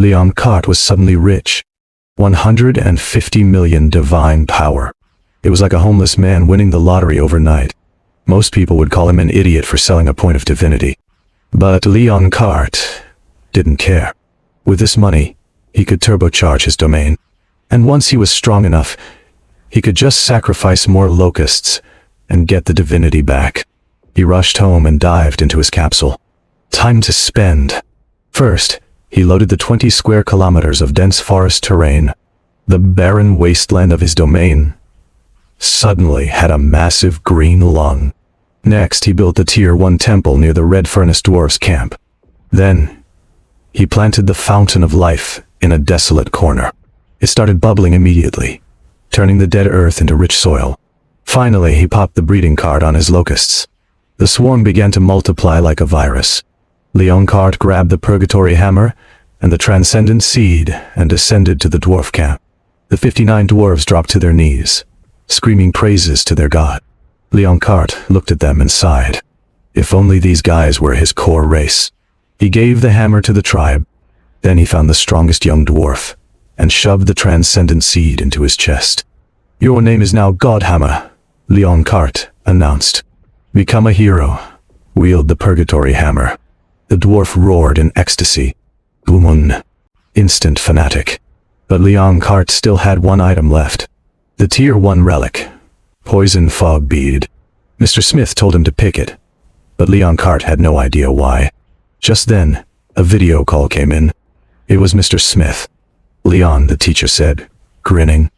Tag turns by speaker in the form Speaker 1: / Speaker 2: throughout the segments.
Speaker 1: Leon Carte was suddenly rich. 150 million divine power. It was like a homeless man winning the lottery overnight. Most people would call him an idiot for selling a point of divinity. But Leon Carte didn't care. With this money, he could turbocharge his domain. And once he was strong enough, he could just sacrifice more locusts and get the divinity back. He rushed home and dived into his capsule. Time to spend. First, he loaded the 20 square kilometers of dense forest terrain. The barren wasteland of his domain suddenly had a massive green lung. Next, he built the Tier 1 temple near the Red Furnace Dwarves camp. Then, he planted the Fountain of Life in a desolate corner. It started bubbling immediately, turning the dead earth into rich soil. Finally, he popped the breeding card on his locusts. The swarm began to multiply like a virus. Leon Carte grabbed the Purgatory Hammer and the Transcendent Seed and descended to the dwarf camp. The 59 dwarves dropped to their knees, screaming praises to their god. Leon Carte looked at them and sighed. If only these guys were his core race. He gave the hammer to the tribe. Then he found the strongest young dwarf and shoved the Transcendent Seed into his chest. "Your name is now Godhammer," Leon Carte announced. "Become a hero. Wield the Purgatory Hammer." The dwarf roared in ecstasy. Boomun. Instant fanatic. But Leon Carte still had one item left. The Tier 1 relic. Poison Fog Bead. Mr. Smith told him to pick it, but Leon Carte had no idea why. Just then, a video call came in. It was Mr. Smith. "Leon," the teacher said, grinning.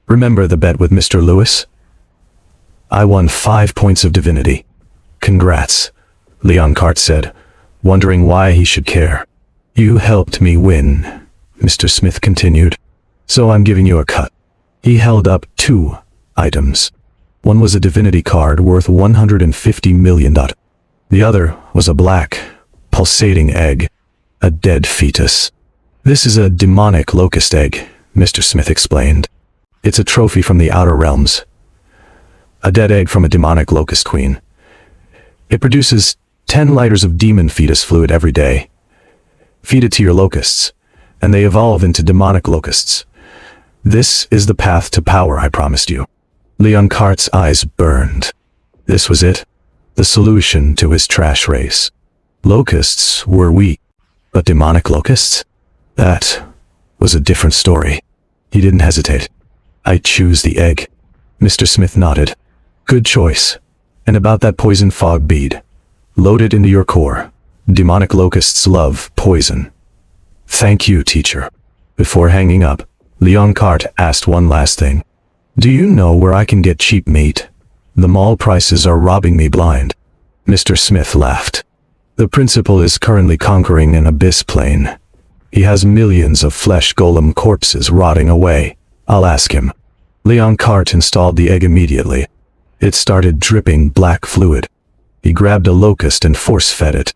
Speaker 1: "Remember the bet with Mr. Lewis? I won 5 points of divinity." "Congrats," Leon Carte said, wondering why he should care. "You helped me win," Mr. Smith continued, "so I'm giving you a cut." He held up 2 items. One was a divinity card worth 150 million. The other was a black, pulsating egg, a dead fetus. "This is a demonic locust egg," Mr. Smith explained. "It's a trophy from the outer realms. A dead egg from a demonic locust queen. It produces 10 liters of demon fetus fluid every day. Feed it to your locusts, and they evolve into demonic locusts. This is the path to power I promised you." Leon Carte's eyes burned. This was it, the solution to his trash race. Locusts were weak, but demonic locusts? That was a different story. He didn't hesitate. "I choose the egg." Mr. Smith nodded. "Good choice. And about that poison fog bead. Load it into your core. Demonic locusts love poison." "Thank you, teacher." Before hanging up, Leon Carte asked one last thing. "Do you know where I can get cheap meat? The mall prices are robbing me blind." Mr. Smith laughed. "The principal is currently conquering an abyss plane. He has millions of flesh golem corpses rotting away. I'll ask him." Leon Carte installed the egg immediately. It started dripping black fluid. He grabbed a locust and force-fed it.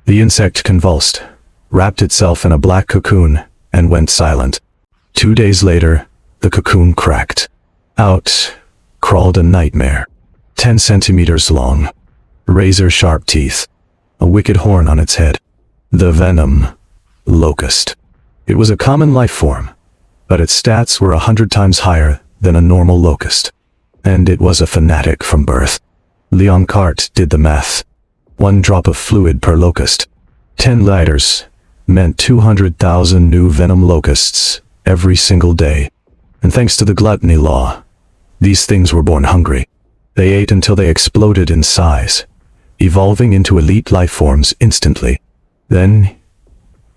Speaker 1: The insect convulsed, wrapped itself in a black cocoon, and went silent. 2 days later, the cocoon cracked. Out crawled a nightmare, 10 centimeters long, razor-sharp teeth, a wicked horn on its head. The venom locust. It was a common life form, but its stats were 100 times higher than a normal locust. And it was a fanatic from birth. Leon Carte did the math. 1 drop of fluid per locust. 10 liters meant 200,000 new venom locusts every single day. And thanks to the gluttony law, these things were born hungry. They ate until they exploded in size, evolving into elite life forms instantly. Then,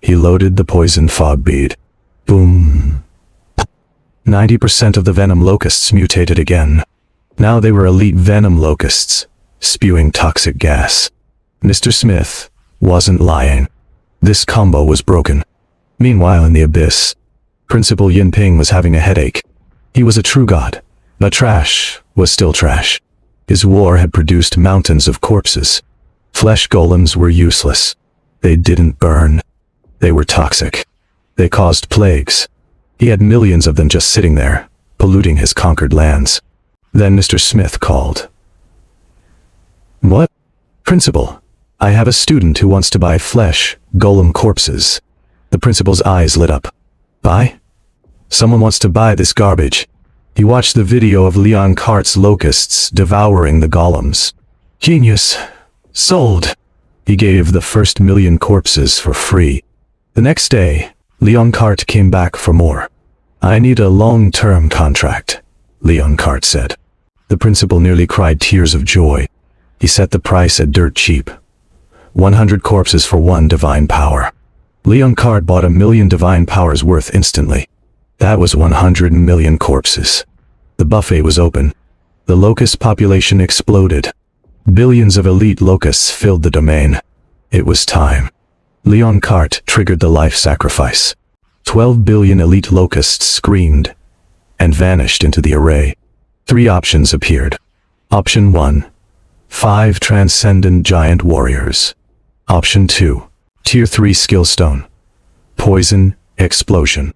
Speaker 1: he loaded the poison fog bead. Boom. 90% of the venom locusts mutated again. Now they were elite venom locusts, spewing toxic gas. Mr. Smith wasn't lying. This combo was broken. Meanwhile, in the abyss, Principal Yinping was having a headache. He was a true god, but trash was still trash. His war had produced mountains of corpses. Flesh golems were useless. They didn't burn. They were toxic. They caused plagues. He had millions of them just sitting there, polluting his conquered lands. Then Mr. Smith called. "What?" "Principal, I have a student who wants to buy flesh golem corpses." The principal's eyes lit up. Buy? Someone wants to buy this garbage. He watched the video of Leon Carte's locusts devouring the golems. Genius. Sold. He gave the first 1,000,000 corpses for free. The next day, Leon Carte came back for more. I need a long-term contract, Leon Carte said. The principal nearly cried tears of joy. He set the price at dirt cheap. 100 corpses for 1 divine power. Leon Carte bought 1,000,000 divine powers worth instantly. That was 100 million corpses. The buffet was open. The locust population exploded. Billions of elite locusts filled the domain. It was time. Leon Carte triggered the life sacrifice. 12 billion elite locusts screamed and vanished into the array. 3 options appeared. Option 1. 5 transcendent giant warriors. Option 2. Tier 3 skill stone. Poison, explosion.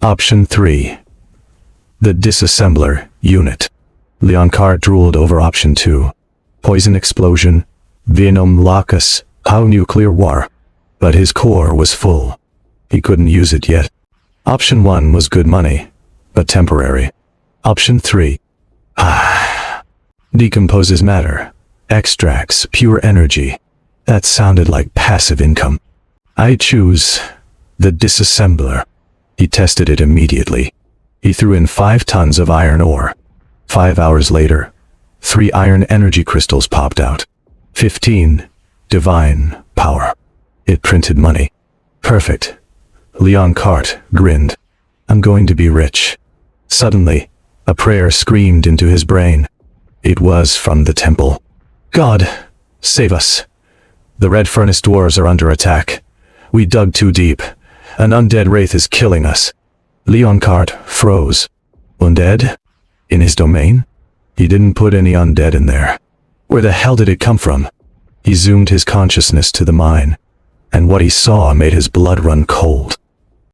Speaker 1: Option 3. The disassembler unit. Leon Carte drooled over option 2. Poison explosion, venom locus, how nuclear war. But his core was full. He couldn't use it yet. Option 1 was good money, but temporary. Option 3. Decomposes matter. Extracts pure energy. That sounded like passive income. I choose the disassembler. He tested it immediately. He threw in 5 tons of iron ore. 5 hours later, 3 iron energy crystals popped out. 15 divine power. It printed money. Perfect. Leon Carte grinned. I'm going to be rich. Suddenly, a prayer screamed into his brain. It was from the temple. God, save us. The red furnace dwarves are under attack. We dug too deep. An undead wraith is killing us. Leon Carte froze. Undead? In his domain? He didn't put any undead in there. Where the hell did it come from? He zoomed his consciousness to the mine, and what he saw made his blood run cold.